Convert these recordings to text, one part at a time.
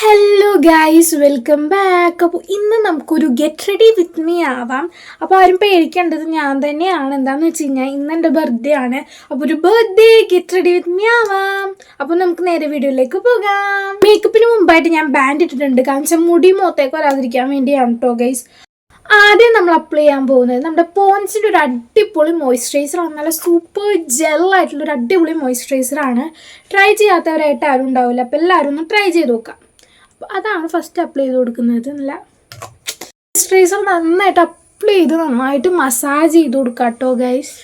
Hello guys, welcome back. അപ്പോൾ ഇന്ന് നമുക്കൊരു ഗെറ്റ് റെഡി വിത്ത് മീ ആവാം. അപ്പോൾ ആരും പേടിക്കേണ്ടത് ഞാൻ തന്നെയാണ്. എന്താണെന്ന് വെച്ച് കഴിഞ്ഞാൽ ഇന്ന് എൻ്റെ ബർത്ത്ഡേ ആണ്. അപ്പോൾ ഒരു birthday get ready with me ആവാം. അപ്പോൾ നമുക്ക് നേരെ വീഡിയോയിലേക്ക് പോകാം. മേക്കപ്പിന് മുമ്പായിട്ട് ഞാൻ ബാൻഡ് ഇട്ടിട്ടുണ്ട്, കാരണം വെച്ചാൽ മുടി മുഖത്തേക്ക് വരാതിരിക്കാൻ വേണ്ടിയാണ് കേട്ടോ ഗൈസ്. ആദ്യം നമ്മൾ അപ്ലൈ ചെയ്യാൻ പോകുന്നത് നമ്മുടെ പോൺസിൻ്റെ ഒരു അടിപൊളി മോയ്സ്ചറൈസറാണ്. നല്ല സൂപ്പർ ജെല്ലായിട്ടുള്ളൊരു അടിപൊളി മോയ്സ്ചറൈസറാണ്. ട്രൈ ചെയ്യാത്തവരായിട്ട് ആരും ഉണ്ടാവില്ല, അപ്പോൾ എല്ലാവരും ഒന്ന് ട്രൈ ചെയ്ത് നോക്കാം. അപ്പോൾ അതാണ് ഫസ്റ്റ് അപ്ലൈ ചെയ്ത് കൊടുക്കുന്നത്. നല്ല മോയ്സ്ചറൈസർ നന്നായിട്ട് അപ്ലൈ ചെയ്ത് നന്നായിട്ട് മസാജ് ചെയ്ത് കൊടുക്കാം കേട്ടോ ഗൈസ്.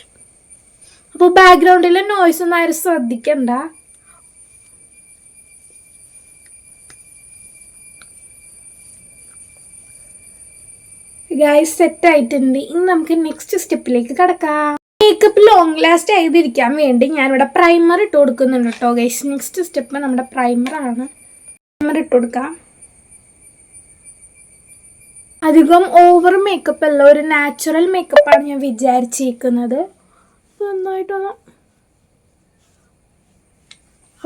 അപ്പോൾ ബാക്ക്ഗ്രൗണ്ടിലെ നോയ്സ് ഒന്നും ആരും ശ്രദ്ധിക്കണ്ട. ഗൈസ് സെറ്റ് ആയിട്ടുണ്ട്. ഇനി നമുക്ക് നെക്സ്റ്റ് സ്റ്റെപ്പിലേക്ക് കടക്കാം. മേക്കപ്പ് ലോങ് ലാസ്റ്റ് ആയതിരിക്കാൻ വേണ്ടി ഞാനിവിടെ പ്രൈമർ ഇട്ട് കൊടുക്കുന്നുണ്ട് കേട്ടോ ഗൈസ്. നെക്സ്റ്റ് സ്റ്റെപ്പ് നമ്മുടെ പ്രൈമറാണ്. പ്രൈമർ ഇട്ട് കൊടുക്കാം. അധികം ഓവർ മേക്കപ്പ് അല്ല, ഒരു നാച്ചുറൽ മേക്കപ്പാണ് ഞാൻ വിചാരിച്ചിരിക്കുന്നത്. നന്നായിട്ടൊന്ന്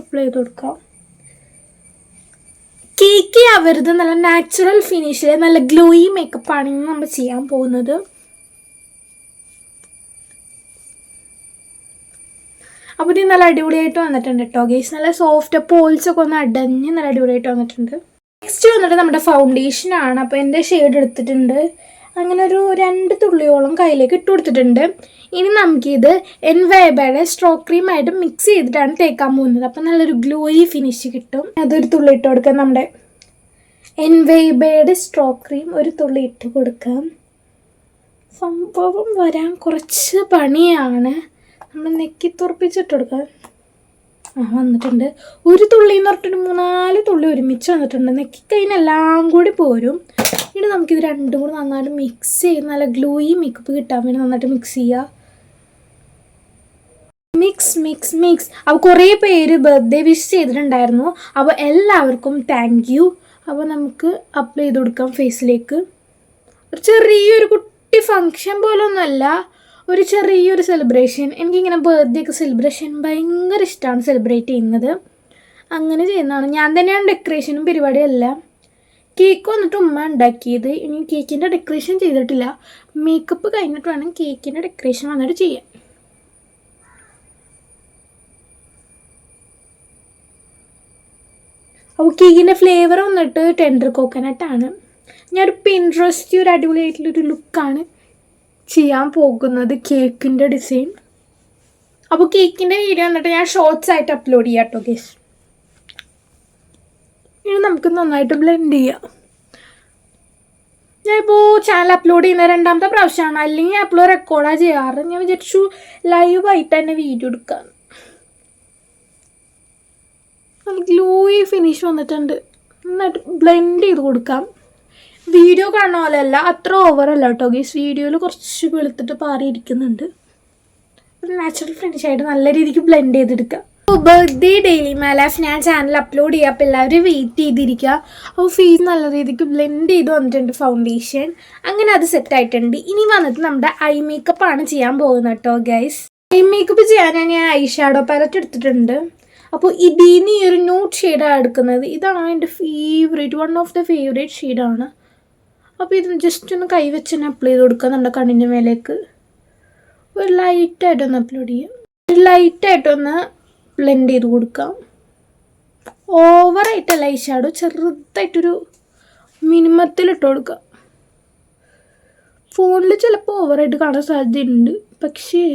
അപ്ലൈ ചെയ്ത് കൊടുക്കാം. കേക്ക് ആവരുത്, നല്ല നാച്ചുറൽ ഫിനിഷിൽ നല്ല ഗ്ലോയി മേക്കപ്പാണ് ഇന്ന് നമ്മൾ ചെയ്യാൻ പോകുന്നത്. അപ്പോൾ ഇത് നല്ല അടിപൊളിയായിട്ട് വന്നിട്ടുണ്ട് കേട്ടോ ഗൈസ്. നല്ല സോഫ്റ്റ് പോൾസൊക്കെ ഒന്ന് അടഞ്ഞ് നല്ല അടിപൊളിയായിട്ട് വന്നിട്ടുണ്ട്. നെക്സ്റ്റ് വന്നിട്ട് നമ്മുടെ ഫൗണ്ടേഷനാണ്. അപ്പോൾ എൻ്റെ ഷെയ്ഡ് എടുത്തിട്ടുണ്ട്, അങ്ങനെ ഒരു 2 തുള്ളിയോളം കയ്യിലേക്ക് ഇട്ട് കൊടുത്തിട്ടുണ്ട്. ഇനി നമുക്കിത് എൻവൈബയുടെ സ്ട്രോക്ക് ക്രീമായിട്ട് മിക്സ് ചെയ്തിട്ടാണ് തേക്കാൻ പോകുന്നത്. അപ്പം നല്ലൊരു ഗ്ലോയി ഫിനിഷ് കിട്ടും. അതൊരു തുള്ളി ഇട്ട് കൊടുക്കാം. നമ്മുടെ എൻവൈബയുടെ സ്ട്രോക്ക് ക്രീം ഒരു തുള്ളി ഇട്ട് കൊടുക്കാം. സംഭവം വരാൻ കുറച്ച് പണിയാണ്. നമ്മൾ നെക്കി തുറപ്പിച്ചിട്ട് കൊടുക്കാം. വന്നിട്ടുണ്ട്. ഒരു തുള്ളി എന്ന് പറഞ്ഞിട്ട് 3-4 തുള്ളി ഒരുമിച്ച് വന്നിട്ടുണ്ട്. നെക്കി കഴിഞ്ഞാൽ എല്ലാം കൂടി പോരും. ഇനി നമുക്കിത് രണ്ടും കൂടി നന്നായിട്ട് മിക്സ് ചെയ്ത് നല്ല ഗ്ലോയി മേക്കപ്പ് കിട്ടാൻ വേണ്ടി നന്നായിട്ട് മിക്സ് ചെയ്യുക. Mix mix mix. അപ്പോൾ കുറേ പേര് ബർത്ത്ഡേ വിഷ് ചെയ്തിട്ടുണ്ടായിരുന്നു. അപ്പോൾ എല്ലാവർക്കും താങ്ക് യു. അപ്പോൾ നമുക്ക് അപ്ലൈ ചെയ്ത് കൊടുക്കാം ഫേസിലേക്ക്. ഒരു ചെറിയൊരു കുട്ടി ഫങ്ഷൻ പോലൊന്നുമല്ല, ഒരു ചെറിയൊരു സെലിബ്രേഷൻ. എനിക്കിങ്ങനെ ബർത്ത്ഡേ ഒക്കെ സെലിബ്രേഷൻ ഭയങ്കര ഇഷ്ടമാണ്, സെലിബ്രേറ്റ് ചെയ്യുന്നത്. അങ്ങനെ ചെയ്യുന്നതാണ്. ഞാൻ തന്നെയാണ് ഡെക്കറേഷനും പരിപാടിയും എല്ലാം. കേക്ക് വന്നിട്ട് ഉമ്മ ഉണ്ടാക്കിയത്. ഇനി കേക്കിൻ്റെ ഡെക്കറേഷൻ ചെയ്തിട്ടില്ല. മേക്കപ്പ് കഴിഞ്ഞിട്ട് വേണം കേക്കിൻ്റെ ഡെക്കറേഷൻ വന്നിട്ട് ചെയ്യാൻ. അപ്പോൾ കേക്കിൻ്റെ ഫ്ലേവർ വന്നിട്ട് ടെൻഡർ കോക്കനട്ടാണ്. ഞാനൊരു പിൻട്രസ്റ്റ് ഒരു അടിപൊളിയായിട്ടുള്ളൊരു ലുക്കാണ് ചെയ്യാൻ പോകുന്നത് കേക്കിൻ്റെ ഡിസൈൻ. അപ്പോൾ കേക്കിൻ്റെ വീഡിയോ വന്നിട്ട് ഞാൻ ഷോർട്സ് ആയിട്ട് അപ്ലോഡ് ചെയ്യാം കേട്ടോ ഗൈസ്. ഇനി നമുക്ക് നന്നായിട്ട് ബ്ലെൻഡ് ചെയ്യാം. ഞാനിപ്പോൾ ചാനൽ അപ്ലോഡ് ചെയ്യുന്ന 2ാമത്തെ പ്രാവശ്യമാണ്, അല്ലെങ്കിൽ അപ്ലോഡ് റെക്കോർഡാണ് ചെയ്യാറ്. ഞാൻ വിചാരിച്ചു ലൈവായിട്ട് തന്നെ വീഡിയോ എടുക്കാം. നല്ല ഗ്ലോയി ഫിനിഷ് വന്നിട്ടുണ്ട്. നന്നായിട്ട് ബ്ലെൻഡ് ചെയ്ത് കൊടുക്കാം. വീഡിയോ കാണുന്ന പോലെ അല്ല, അത്ര ഓവറല്ല കേട്ടോ ഗൈസ്. വീഡിയോയിൽ കുറച്ച് വെളുത്തിട്ട് പാറിയിരിക്കുന്നുണ്ട്. ഒരു നാച്ചുറൽ ഫിനിഷായിട്ട് നല്ല രീതിക്ക് ബ്ലെൻഡ് ചെയ്തെടുക്കാം. ബർത്ത്ഡേ ഡെയിലി മാലാഫ് ഞാൻ ചാനൽ അപ്ലോഡ് ചെയ്യുക. അപ്പോൾ എല്ലാവരും വെയിറ്റ് ചെയ്തിരിക്കുക. അപ്പോൾ ഫേസ് നല്ല രീതിക്ക് ബ്ലെൻഡ് ചെയ്ത് വന്നിട്ടുണ്ട് ഫൗണ്ടേഷൻ. അങ്ങനെ അത് സെറ്റായിട്ടുണ്ട്. ഇനി വന്നിട്ട് നമ്മുടെ ഐ മേക്കപ്പാണ് ചെയ്യാൻ പോകുന്നത് കേട്ടോ ഗൈസ്. ഐ മേക്കപ്പ് ചെയ്യാൻ ഞാൻ ഐ ഷാഡോ പാലറ്റ് എടുത്തിട്ടുണ്ട്. അപ്പോൾ ഇതിന് ഈ ഒരു ന്യൂഡ് ഷെയ്ഡാണ് എടുക്കുന്നത്. ഇതാണ് എൻ്റെ favourite, one of the favourite ഷെയ്ഡാണ്. അപ്പോൾ ഇത് ജസ്റ്റ് ഒന്ന് കൈവച്ച് തന്നെ അപ്ലൈ ചെയ്ത് കൊടുക്കുക നമ്മുടെ കണ്ണിൻ്റെ മേലേക്ക്. ഒരു ലൈറ്റായിട്ടൊന്ന് അപ്ലോഡ് ചെയ്യാം. ഒരു ലൈറ്റായിട്ടൊന്ന് ബ്ലെൻഡ് ചെയ്ത് കൊടുക്കാം. ഓവറായിട്ടല്ല ഐ ഷാഡോ, ചെറുതായിട്ടൊരു മിനിമത്തിലിട്ട് കൊടുക്കാം. ഫോണിൽ ചിലപ്പോൾ ഓവറായിട്ട് കാണാൻ സാധ്യതയുണ്ട്, പക്ഷേ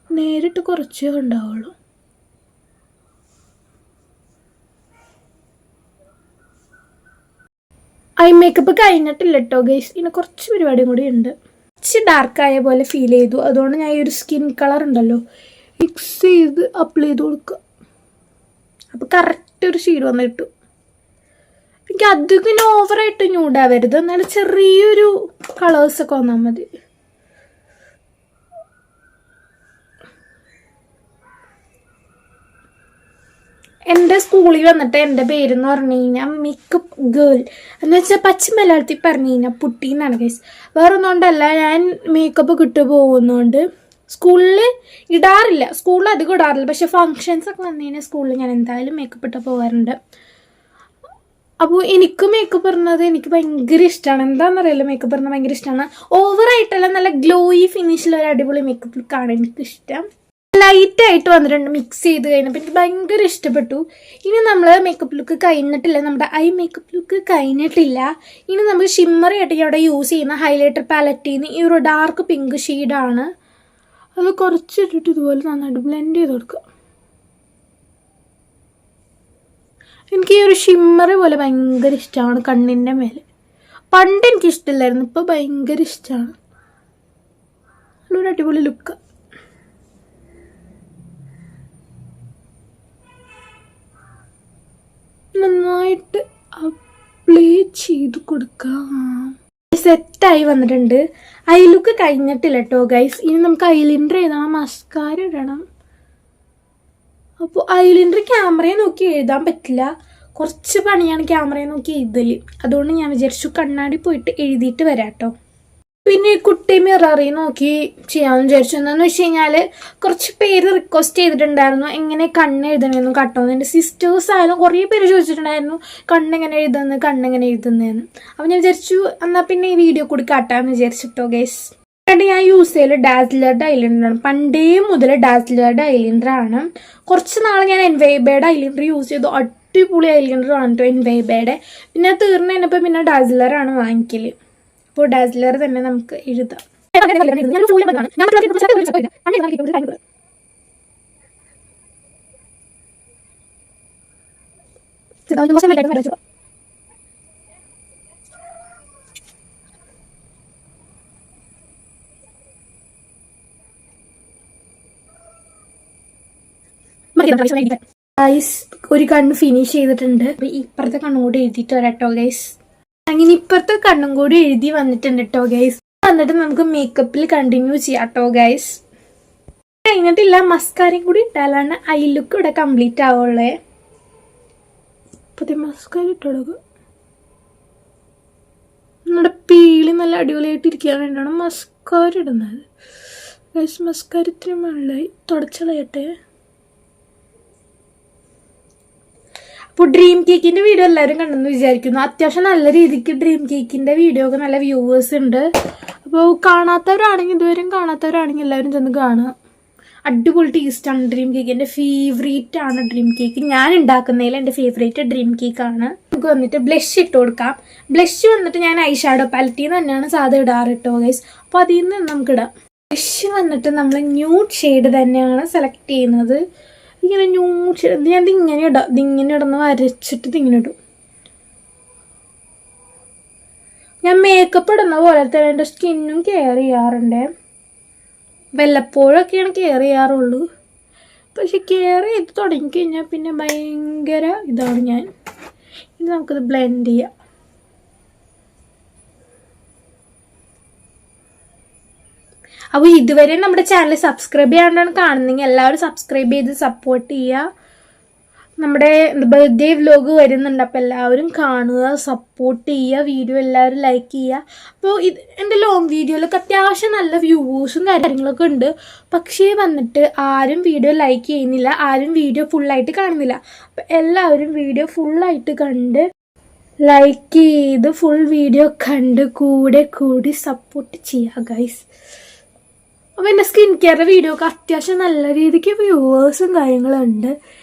നേരിട്ട് കുറച്ചേ ഉണ്ടാവുള്ളൂ. ഐ മേക്കപ്പ് കഴിഞ്ഞിട്ടില്ല കേട്ടോ ഗൈസ്. ഇനി കുറച്ച് പരിപാടിയും കൂടി ഉണ്ട്. കുറച്ച് ഡാർക്കായ പോലെ ഫീൽ ചെയ്തു. അതുകൊണ്ട് ഞാൻ ഈ ഒരു സ്കിൻ കളർ ഉണ്ടല്ലോ മിക്സ് ചെയ്ത് അപ്ലൈ ചെയ്ത് കൊടുക്കുക. അപ്പോൾ കറക്റ്റ് ഒരു ഷെയ്ഡ് വന്ന് കിട്ടും. എനിക്ക് അധികം ഓവറായിട്ട് ന്യൂഡാവരുത്, എന്നാലും ചെറിയൊരു കളേഴ്സൊക്കെ വന്നാൽ മതി. എൻ്റെ സ്കൂളിൽ വന്നിട്ട് എൻ്റെ പേരെന്ന് പറഞ്ഞു കഴിഞ്ഞാൽ മേക്കപ്പ് ഗേൾ എന്ന് വെച്ചാൽ പച്ച മലയാളത്തിൽ പറഞ്ഞു കഴിഞ്ഞാൽ പുട്ടി എന്നാണ് ഗൈസ്. വേറെ ഒന്നുകൊണ്ടല്ല, ഞാൻ മേക്കപ്പ് കിട്ടു പോകുന്നതുകൊണ്ട് സ്കൂളിൽ ഇടാറില്ല. സ്കൂളിൽ അധികം ഇടാറില്ല, പക്ഷേ ഫങ്ഷൻസ് ഒക്കെ വന്നു കഴിഞ്ഞാൽ സ്കൂളിൽ ഞാൻ എന്തായാലും മേക്കപ്പ് ഇട്ട് പോകാറുണ്ട്. അപ്പോൾ എനിക്ക് മേക്കപ്പ് പറഞ്ഞത് എനിക്ക് ഭയങ്കര ഇഷ്ടമാണ്. എന്താണെന്നറിയില്ല, മേക്കപ്പ് പറഞ്ഞാൽ ഭയങ്കര ഇഷ്ടമാണ്. ഓവറായിട്ടല്ല, നല്ല ഗ്ലോയി ഫിനിഷിലുള്ള ഒരു അടിപൊളി മേക്കപ്പ് ലുക്കാണ് എനിക്കിഷ്ടം. ലൈറ്റായിട്ട് വന്നിട്ടുണ്ട് മിക്സ് ചെയ്ത് കഴിഞ്ഞപ്പോൾ എനിക്ക് ഭയങ്കര ഇഷ്ടപ്പെട്ടു. ഇനി നമ്മൾ മേക്കപ്പ് ലുക്ക് കഴിഞ്ഞിട്ടില്ല, നമ്മുടെ ഐ മേക്കപ്പ് ലുക്ക് കഴിഞ്ഞിട്ടില്ല. ഇനി നമുക്ക് ഷിമ്മറി ആയിട്ട് ഇവിടെ യൂസ് ചെയ്യുന്ന ഹൈലൈറ്റർ പാലറ്റിൽ നിന്ന് ഈ ഒരു ഡാർക്ക് പിങ്ക് ഷെയ്ഡാണ്. അത് കുറച്ചിട്ടിട്ട് ഇതുപോലെ നന്നായിട്ട് ബ്ലെൻഡ് ചെയ്ത് കൊടുക്കുക. എനിക്ക് ഈ ഒരു ഷിമ്മറ് പോലെ ഭയങ്കര ഇഷ്ടമാണ് കണ്ണിൻ്റെ മേലെ. പണ്ട് എനിക്ക് ഇഷ്ടമില്ലായിരുന്നു, ഇപ്പോൾ ഭയങ്കര ഇഷ്ടമാണ്. നല്ലൊരു അടിപൊളി ലുക്ക്. നന്നായിട്ട് അപ്ലൈ ചെയ്ത് കൊടുക്കാം. സെറ്റായി വന്നിട്ടുണ്ട്. ഐ ലുക്ക് കഴിഞ്ഞിട്ടില്ല കേട്ടോ ഗൈസ്. ഇനി നമുക്ക് ഐലൈനർ എഴുതാം, മസ്കാര ഇടണം. അപ്പോൾ ഐലൈനർ ക്യാമറയെ നോക്കി എഴുതാൻ പറ്റില്ല, കുറച്ച് പണിയാണ് ക്യാമറയെ നോക്കി എഴുതൽ. അതുകൊണ്ട് ഞാൻ വിചാരിച്ചു കണ്ണാടി പോയിട്ട് എഴുതിയിട്ട് വരാം കേട്ടോ. പിന്നെ കുട്ടി മിററിൽ നോക്കി ചെയ്യാമെന്ന് വിചാരിച്ചു. എന്താണെന്ന് വെച്ച് കഴിഞ്ഞാൽ കുറച്ച് പേര് റിക്വസ്റ്റ് ചെയ്തിട്ടുണ്ടായിരുന്നു എങ്ങനെ കണ്ണ് എഴുതണമെന്ന് കട്ടോന്ന്. എൻ്റെ സിസ്റ്റേഴ്സ് ആയാലും കുറേ പേര് ചോദിച്ചിട്ടുണ്ടായിരുന്നു കണ്ണെങ്ങനെ എഴുതുന്നതെന്ന്. അപ്പോൾ ഞാൻ വിചാരിച്ചു എന്നാൽ പിന്നെ ഈ വീഡിയോ കൂടി കാട്ടാമെന്ന് വിചാരിച്ചിട്ടോ ഗൈസ്. ഞാൻ യൂസ് ചെയ്യൽ ഡാസ്ലറുടെ ഐലൈനറാണ്. പണ്ടേ മുതൽ ഡാസ്ലറുടെ ഐലൈനറാണ്. കുറച്ച് നാൾ ഞാൻ എൻവൈബയുടെ ഐലൈനർ യൂസ് ചെയ്തു. അടിപൊളി ഐലൈനറാണ് കേട്ടോ എൻവൈബയുടെ. പിന്നെ തീർന്നു കഴിഞ്ഞപ്പോൾ പിന്നെ ഡാസ്ലറാണ് വാങ്ങിക്കൽ. അപ്പോൾ ഡാസ്ലർ തന്നെ നമുക്ക് എഴുതാം. ഒരു കണ്ണ് ഫിനിഷ് ചെയ്തിട്ടുണ്ട്. ഇപ്പുറത്തെ കണ്ണും കൂടി എഴുതിയിട്ട് വരാട്ടോ ഗൈസ്. അങ്ങനെ ഇപ്പുറത്തെ കണ്ണും കൂടി എഴുതി വന്നിട്ടുണ്ട് കേട്ടോ ഗൈസ്. വന്നിട്ട് നമുക്ക് മേക്കപ്പിൽ കണ്ടിന്യൂ ചെയ്യാം കേട്ടോ ഗൈസ്. കഴിഞ്ഞിട്ടില്ല, മസ്കാരയും കൂടി ഇട്ടാലാണ് ഐ ലുക്ക് ഇവിടെ കംപ്ലീറ്റ് ആവുള്ളേ. പുതിയ മസ്കാര ഇട്ടുകൊടുക്കുക. നമ്മുടെ പീളി നല്ല അടിപൊളിയായിട്ട് ഇരിക്കാൻ വേണ്ടിയാണ് മസ്കാര ഇടുന്നത് ഗൈസ്. മസ്കാര ഇത്തിരി വെള്ളമായി തുടച്ചളയട്ടെ. അപ്പോൾ ഡ്രീം കേക്കിൻ്റെ വീഡിയോ എല്ലാവരും കണ്ടെന്ന് വിചാരിക്കുന്നു. അത്യാവശ്യം നല്ല രീതിക്ക് ഡ്രീം കേക്കിൻ്റെ വീഡിയോ ഒക്കെ നല്ല വ്യൂവേഴ്സ് ഉണ്ട്. അപ്പോൾ കാണാത്തവരാണെങ്കിൽ ഇതുവരെയും കാണാത്തവരാണെങ്കിൽ എല്ലാവരും ചെന്ന് കാണുക. അടിപൊളി ടേസ്റ്റാണ് ഡ്രീം കേക്ക്. എൻ്റെ ഫേവറേറ്റ് ആണ് ഡ്രീം കേക്ക്. ഞാൻ ഉണ്ടാക്കുന്നതിൽ എൻ്റെ ഫേവറേറ്റ് ഡ്രീം കേക്കാണ്. നമുക്ക് വന്നിട്ട് ബ്ലഷ് ഇട്ട് കൊടുക്കാം. ബ്ലഷ് വന്നിട്ട് ഞാൻ ഐ ഷാഡോ പാലറ്റിൽ നിന്ന് തന്നെയാണ് സാധാ ഇടാറ് കേട്ടോ ഗൈസ്. അപ്പോൾ അതിൽ നിന്ന് നമുക്കിടാം. ബ്ലഷ് വന്നിട്ട് നമ്മൾ ന്യൂഡ് ഷെയ്ഡ് തന്നെയാണ് സെലക്ട് ചെയ്യുന്നത്. ഇങ്ങനെ ന്യൂഡ് ഞാൻ ഇതിങ്ങനെ ഇടാം. ഇതിങ്ങനെ ഇടുന്ന വരച്ചിട്ട് ഇതിങ്ങനെ ഇടും. ഞാൻ മേക്കപ്പ് ഇടുന്ന പോലെ തന്നെ എൻ്റെ സ്കിന്നും കെയർ ചെയ്യാറുണ്ട്. വല്ലപ്പോഴൊക്കെയാണ് കെയർ ചെയ്യാറുള്ളൂ. പക്ഷെ കെയർ ചെയ്ത് തുടങ്ങിക്കഴിഞ്ഞാൽ പിന്നെ ഭയങ്കര ഇതാണ് ഞാൻ. ഇനി നമുക്കത് ബ്ലെൻഡ് ചെയ്യാം. അപ്പോൾ ഇതുവരെ നമ്മുടെ ചാനൽ സബ്സ്ക്രൈബ് ചെയ്യാണ്ടാണ് കാണുന്നതെങ്കിൽ എല്ലാവരും സബ്സ്ക്രൈബ് ചെയ്ത് സപ്പോർട്ട് ചെയ്യുക. നമ്മുടെ ബർത്ത്ഡേ വ്ലോഗ് വരുന്നുണ്ട്, അപ്പോൾ എല്ലാവരും കാണുക, സപ്പോർട്ട് ചെയ്യുക, വീഡിയോ എല്ലാവരും ലൈക്ക് ചെയ്യുക. അപ്പോൾ എൻ്റെ ലോങ് വീഡിയോയിലൊക്കെ അത്യാവശ്യം നല്ല വ്യൂവേഴ്സും കാര്യങ്ങളൊക്കെ ഉണ്ട്. പക്ഷേ വന്നിട്ട് ആരും വീഡിയോ ലൈക്ക് ചെയ്യുന്നില്ല, ആരും വീഡിയോ ഫുള്ളായിട്ട് കാണുന്നില്ല. അപ്പോൾ എല്ലാവരും വീഡിയോ ഫുള്ളായിട്ട് കണ്ട് ലൈക്ക് ചെയ്ത് ഫുൾ വീഡിയോ കണ്ട് കൂടി സപ്പോർട്ട് ചെയ്യുക ഗൈസ്. അപ്പോൾ എൻ്റെ സ്കിൻ കെയറിൻ്റെ വീഡിയോ ഒക്കെ അത്യാവശ്യം നല്ല രീതിക്ക് വ്യൂവേഴ്സും കാര്യങ്ങളുണ്ട്.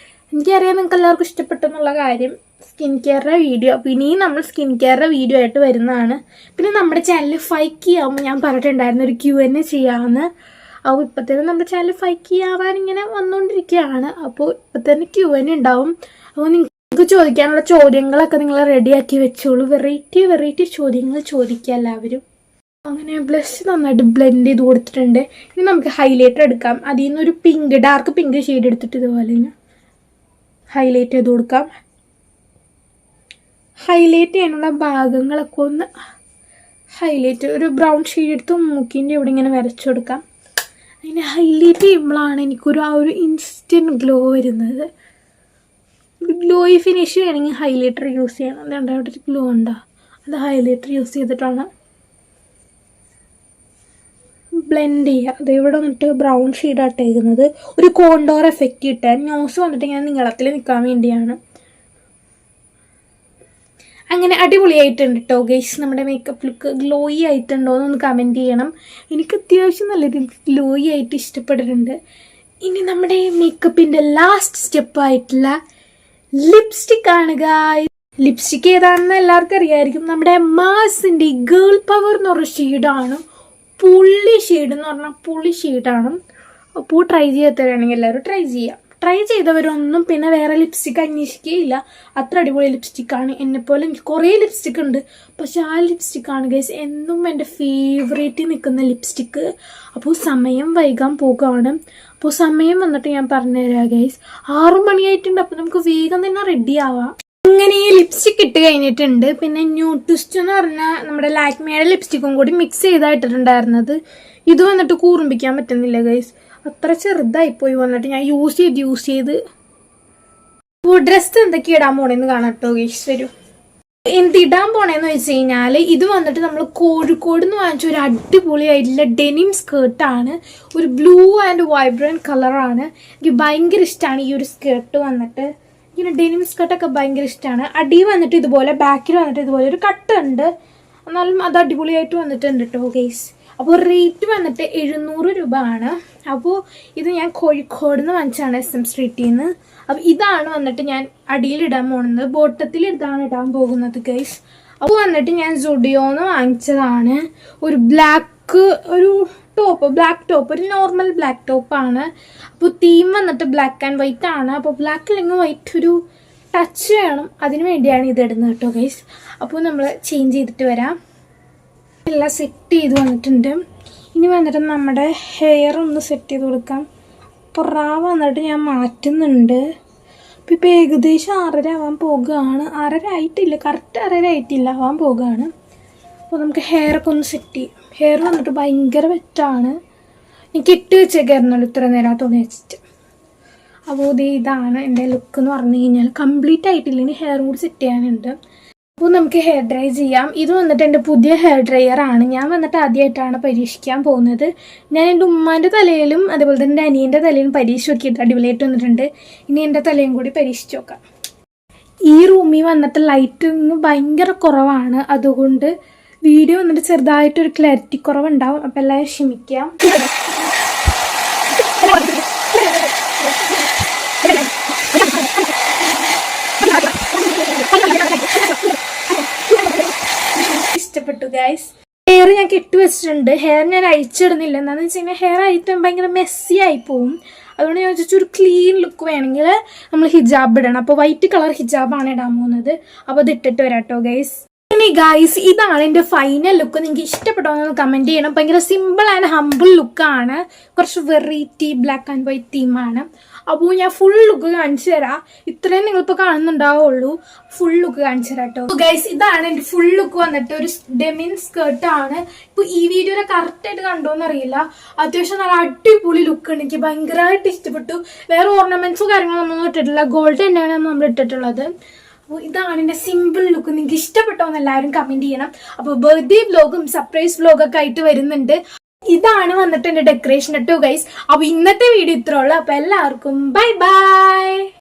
എനിക്കറിയാം നിങ്ങൾക്ക് എല്ലാവർക്കും ഇഷ്ടപ്പെട്ടെന്നുള്ള കാര്യം. സ്കിൻ കെയറിൻ്റെ വീഡിയോ പിന്നെയും നമ്മൾ സ്കിൻ കെയറിൻ്റെ വീഡിയോ ആയിട്ട് വരുന്നതാണ്. പിന്നെ നമ്മുടെ ചാനൽ 5K ആകുമ്പോൾ ഞാൻ പറഞ്ഞിട്ടുണ്ടായിരുന്നു ഒരു Q&A ചെയ്യാമെന്ന്. അപ്പോൾ ഇപ്പോൾ തന്നെ നമ്മുടെ ചാനൽ 5K ആവാൻ ഇങ്ങനെ വന്നുകൊണ്ടിരിക്കുകയാണ്. അപ്പോൾ ഇപ്പോൾ തന്നെ Q&A ഉണ്ടാവും. അപ്പോൾ നിങ്ങൾക്ക് ചോദിക്കാനുള്ള ചോദ്യങ്ങളൊക്കെ നിങ്ങൾ റെഡിയാക്കി വെച്ചോളൂ. വെറൈറ്റി ചോദ്യങ്ങൾ ചോദിക്കുക എല്ലാവരും. അങ്ങനെ ബ്ലഷ് നന്നായിട്ട് ബ്ലെൻഡ് ചെയ്ത് കൊടുത്തിട്ടുണ്ട്. ഇനി നമുക്ക് ഹൈലൈറ്റർ എടുക്കാം. അതിൽ നിന്നൊരു പിങ്ക് ഡാർക്ക് പിങ്ക് ഷെയ്ഡ് എടുത്തിട്ട് ഇതുപോലെ ഹൈലൈറ്റ് ചെയ്ത് കൊടുക്കാം. ഹൈലൈറ്റ് ചെയ്യാനുള്ള ഭാഗങ്ങളൊക്കെ ഒന്ന് ഹൈലൈറ്റ് ഒരു ബ്രൗൺ ഷെയ്ഡ് എടുത്ത് മൂക്കിൻ്റെ ഇവിടെ ഇങ്ങനെ വരച്ചു കൊടുക്കാം. അതിന് ഹൈലൈറ്റ് ചെയ്യുമ്പോഴാണ് എനിക്കൊരു ആ ഒരു ഇൻസ്റ്റൻറ്റ് ഗ്ലോ വരുന്നത്. ഗ്ലോയി ഫിനിഷ് ചെയ്യണമെങ്കിൽ ഹൈലൈറ്റർ യൂസ് ചെയ്യണം. അതുകൊണ്ട് അവിടെ ഒരു ഗ്ലോ ഉണ്ടോ, അത് ഹൈലൈറ്റർ യൂസ് ചെയ്തിട്ടാണ് ബ്ലെൻഡ് ചെയ്യുക. അത് ഇവിടെ വന്നിട്ട് ബ്രൗൺ ഷെയ്ഡാണ് ഇട്ടേക്കുന്നത്. ഒരു കോണ്ടോർ എഫക്റ്റ് കിട്ടാൻ നോസ് വന്നിട്ട് ഇങ്ങനെ നീളത്തിൽ നിൽക്കാൻ വേണ്ടിയാണ്. അങ്ങനെ അടിപൊളിയായിട്ടുണ്ട് കേട്ടോ ഗൈസ്. നമ്മുടെ മേക്കപ്പ് ലുക്ക് ഗ്ലോയി ആയിട്ടുണ്ടോ എന്നൊന്ന് കമൻറ്റ് ചെയ്യണം. എനിക്ക് അത്യാവശ്യം നല്ല രീതിക്ക് ഗ്ലോയി ആയിട്ട് ഇഷ്ടപ്പെട്ടിട്ടുണ്ട്. ഇനി നമ്മുടെ മേക്കപ്പിൻ്റെ ലാസ്റ്റ് സ്റ്റെപ്പായിട്ടുള്ള ലിപ്സ്റ്റിക് ആണ് ഗായ്സ്. ലിപ്സ്റ്റിക് ഏതാണെന്ന് എല്ലാവർക്കും അറിയാമായിരിക്കും. നമ്മുടെ മാസിൻ്റെ ഗേൾ പവർ എന്ന് പറഞ്ഞ ഷെയ്ഡാണ്. പുള്ളി ഷെയ്ഡ് എന്ന് പറഞ്ഞാൽ പുള്ളി ഷെയ്ഡാണ്. അപ്പോൾ ട്രൈ ചെയ്യാത്തവരാണെങ്കിൽ എല്ലാവരും ട്രൈ ചെയ്യാം. ട്രൈ ചെയ്തവരൊന്നും പിന്നെ വേറെ ലിപ്സ്റ്റിക് അന്വേഷിക്കുകയില്ല. അത്ര അടിപൊളി ലിപ്സ്റ്റിക്കാണ്. എന്നെപ്പോലെ എനിക്ക് കുറേ ലിപ്സ്റ്റിക് ഉണ്ട്, പക്ഷെ ആ ലിപ്സ്റ്റിക്കാണ് ഗൈസ് എന്നും എൻ്റെ ഫേവറേറ്റ് നിൽക്കുന്ന ലിപ്സ്റ്റിക്ക്. അപ്പോൾ സമയം വൈകാൻ പോകുകയാണ്. അപ്പോൾ സമയം വന്നിട്ട് ഞാൻ പറഞ്ഞുതരാം ഗൈസ്. 6 മണിയായിട്ടുണ്ട്. അപ്പോൾ നമുക്ക് വേഗം തന്നെ റെഡി ആവാം. ഇങ്ങനെ ഈ ലിപ്സ്റ്റിക് ഇട്ട് കഴിഞ്ഞിട്ടുണ്ട്. പിന്നെ ന്യൂഡ് ട്വിസ്റ്റ് എന്ന് പറഞ്ഞാൽ നമ്മുടെ ലാക്മിയുടെ ലിപ്സ്റ്റിക്കും കൂടി മിക്സ് ചെയ്തായിട്ടിട്ടുണ്ടായിരുന്നത്. ഇത് വന്നിട്ട് കൂർമ്പിക്കാൻ പറ്റുന്നില്ല ഗൈസ്, അത്ര ചെറുതായിപ്പോയി. വന്നിട്ട് ഞാൻ യൂസ് ചെയ്ത് ഡ്രസ്സ് എന്തൊക്കെ ഇടാൻ പോണേന്ന് കാണാം കേട്ടോ ഗൈസ്. വരൂ. എന്തിടാൻ പോണേന്ന് വെച്ച് കഴിഞ്ഞാൽ ഇത് വന്നിട്ട് നമ്മൾ കോഴിക്കോട് നിന്ന് വാങ്ങിച്ച ഒരു അടിപൊളിയായിട്ടുള്ള ഡെനിം സ്കേർട്ടാണ്. ഒരു ബ്ലൂ ആൻഡ് വൈബ്രൻറ്റ് കളറാണ്. എനിക്ക് ഭയങ്കര ഇഷ്ടമാണ് ഈ ഒരു സ്കേർട്ട് വന്നിട്ട്. ഇങ്ങനെ ഡെനിം സ്കേർട്ടൊക്കെ ഭയങ്കര ഇഷ്ടമാണ്. അടി വന്നിട്ട് ഇതുപോലെ, ബാക്കിൽ വന്നിട്ട് ഇതുപോലെ ഒരു കട്ടുണ്ട്. എന്നാലും അത് അടിപൊളിയായിട്ട് വന്നിട്ടുണ്ട് കേട്ടോ ഗൈസ്. അപ്പോൾ റേറ്റ് വന്നിട്ട് 700 രൂപ ആണ്. അപ്പോൾ ഇത് ഞാൻ കോഴിക്കോട് നിന്ന് വാങ്ങിച്ചാണ്, SM സ്ട്രീറ്റിൽ നിന്ന്. അപ്പോൾ ഇതാണ് വന്നിട്ട് ഞാൻ അടിയിലിടാൻ പോകുന്നത്. ബോട്ടത്തിൽ ഇതാണ് ഇടാൻ പോകുന്നത് ഗൈസ്. അപ്പോൾ വന്നിട്ട് ഞാൻ സുഡിയോന്ന് വാങ്ങിച്ചതാണ്. ഒരു ബ്ലാക്ക് ടോപ്പ്, ഒരു നോർമൽ ബ്ലാക്ക് ടോപ്പാണ്. അപ്പോൾ തീം വന്നിട്ട് ബ്ലാക്ക് ആൻഡ് വൈറ്റ് ആണ്. അപ്പോൾ ബ്ലാക്ക് അല്ലെങ്കിൽ വൈറ്റ് ഒരു ടച്ച് വേണം, അതിന് വേണ്ടിയാണ് ഇത് ഇടുന്നത് കേട്ടോ ഗൈസ്. അപ്പോൾ നമ്മൾ ചേഞ്ച് ചെയ്തിട്ട് വരാം. എല്ലാം സെറ്റ് ചെയ്ത് വന്നിട്ടുണ്ട്. ഇനി വന്നിട്ട് നമ്മുടെ ഹെയർ ഒന്ന് സെറ്റ് ചെയ്ത് കൊടുക്കാം. അപ്പോൾ വന്നിട്ട് ഞാൻ മാറ്റുന്നുണ്ട്. അപ്പോൾ ഇപ്പോൾ ഏകദേശം 6:30 ആവാൻ പോകുകയാണ്. 6:30 ആയിട്ടില്ല, കറക്റ്റ് 6:30 ആയിട്ടില്ല, ആവാൻ പോകുകയാണ്. അപ്പോൾ നമുക്ക് ഹെയറൊക്കെ ഒന്ന് സെറ്റ് ചെയ്യും. ഹെയർ വന്നിട്ട് ഭയങ്കര വെറ്റാണ്. എനിക്ക് ഇട്ട് വെച്ചേക്കായിരുന്നല്ലോ ഇത്ര നേരം തുണി വെച്ചിട്ട്. അപ്പോൾ ഇതാണ് എൻ്റെ ലുക്ക് എന്ന് പറഞ്ഞു കഴിഞ്ഞാൽ. കംപ്ലീറ്റ് ആയിട്ടില്ല, ഇനി ഹെയറും കൂടി സെറ്റ് ചെയ്യാനുണ്ട്. അപ്പോൾ നമുക്ക് ഹെയർ ഡ്രൈ ചെയ്യാം. ഇത് വന്നിട്ട് എൻ്റെ പുതിയ ഹെയർ ഡ്രയറാണ്. ഞാൻ വന്നിട്ട് ആദ്യമായിട്ടാണ് പരീക്ഷിക്കാൻ പോകുന്നത്. ഞാൻ എൻ്റെ ഉമ്മാൻ്റെ തലയിലും അതുപോലെ തന്നെ എൻ്റെ അനിയൻ്റെ തലയിലും പരീക്ഷിച്ച് നോക്കിയിട്ട് അടിപൊളിയായിട്ട് വന്നിട്ടുണ്ട്. ഇനി എൻ്റെ തലയും കൂടി പരീക്ഷിച്ച് നോക്കാം. ഈ റൂമിൽ വന്നിട്ട് ലൈറ്റിങ് ഭയങ്കര കുറവാണ്, അതുകൊണ്ട് വീഡിയോ വന്നിട്ട് ചെറുതായിട്ടൊരു ക്ലാരിറ്റി കുറവുണ്ടാവും. അപ്പോൾ എല്ലാവരും ക്ഷമിക്കാം. ഇഷ്ടപ്പെട്ടു ഗൈസ്. ഹെയർ ഞാൻ കെട്ടി വെച്ചിട്ടുണ്ട്. ഹെയർ ഞാൻ അഴിച്ചിടുന്നില്ല. എന്താണെന്ന് വെച്ച് കഴിഞ്ഞാൽ ഹെയർ അഴിച്ചാൽ ഭയങ്കര മെസ്സി ആയി പോവും. അതുകൊണ്ട് ഞാൻ വെച്ചാൽ ഒരു ക്ലീൻ ലുക്ക് വേണമെങ്കിൽ നമ്മൾ ഹിജാബ് ഇടണം. അപ്പോൾ വൈറ്റ് കളർ ഹിജാബാണ് ഇടാൻ പോകുന്നത്. അപ്പോൾ അത് ഇട്ടിട്ട് വരാം കേട്ടോ ഗൈസ്. ഇനി ഗൈസ്, ഇതാണ് എൻ്റെ ഫൈനൽ ലുക്ക്. നിങ്ങൾക്ക് ഇഷ്ടപ്പെട്ടോ എന്ന് കമൻറ്റ് ചെയ്യണം. ഭയങ്കര സിമ്പിൾ ആൻഡ് ഹമ്പിൾ ലുക്കാണ്. കുറച്ച് വെറൈറ്റി ബ്ലാക്ക് ആൻഡ് വൈറ്റ് തീമാണ്. അപ്പോൾ ഞാൻ ഫുൾ ലുക്ക് കാണിച്ചു തരാം. ഇത്രയും നിങ്ങളിപ്പോൾ കാണുന്നുണ്ടാവുള്ളൂ. ഫുൾ ലുക്ക് കാണിച്ചു തരാം കേട്ടോ ഗൈസ്. ഇതാണ് എൻ്റെ ഫുൾ ലുക്ക് വന്നിട്ട്. ഒരു ഡെമിൻ സ്കേർട്ടാണ്. ഇപ്പോൾ ഈ വീഡിയോയിൽ കറക്റ്റായിട്ട് കണ്ടോന്ന് അറിയില്ല. അത്യാവശ്യം നല്ല അടിപൊളി ലുക്കാണ്. എനിക്ക് ഭയങ്കരമായിട്ട് ഇഷ്ടപ്പെട്ടു. വേറെ ഓർണമെന്റ്സോ കാര്യങ്ങളൊന്നും ഇട്ടിട്ടില്ല. ഗോൾഡ് തന്നെയാണ് നമ്മൾ ഇട്ടിട്ടുള്ളത്. അപ്പോൾ ഇതാണ് എൻ്റെ സിമ്പിൾ ലുക്ക്. നിങ്ങൾക്ക് ഇഷ്ടപ്പെട്ടോ എന്ന് എല്ലാവരും കമൻറ്റ് ചെയ്യണം. അപ്പോൾ ബർത്ത്ഡേ വ്ലോഗും സർപ്രൈസ് വ്ലോഗൊക്കെ ആയിട്ട് വരുന്നുണ്ട്. ഇതാണ് വന്നിട്ട് എൻ്റെ ഡെക്കറേഷൻ കേട്ടോ ഗൈസ്. അപ്പോൾ ഇന്നത്തെ വീഡിയോ ഇത്രേ ഉള്ളൂ. അപ്പോൾ എല്ലാവർക്കും ബൈ ബൈ.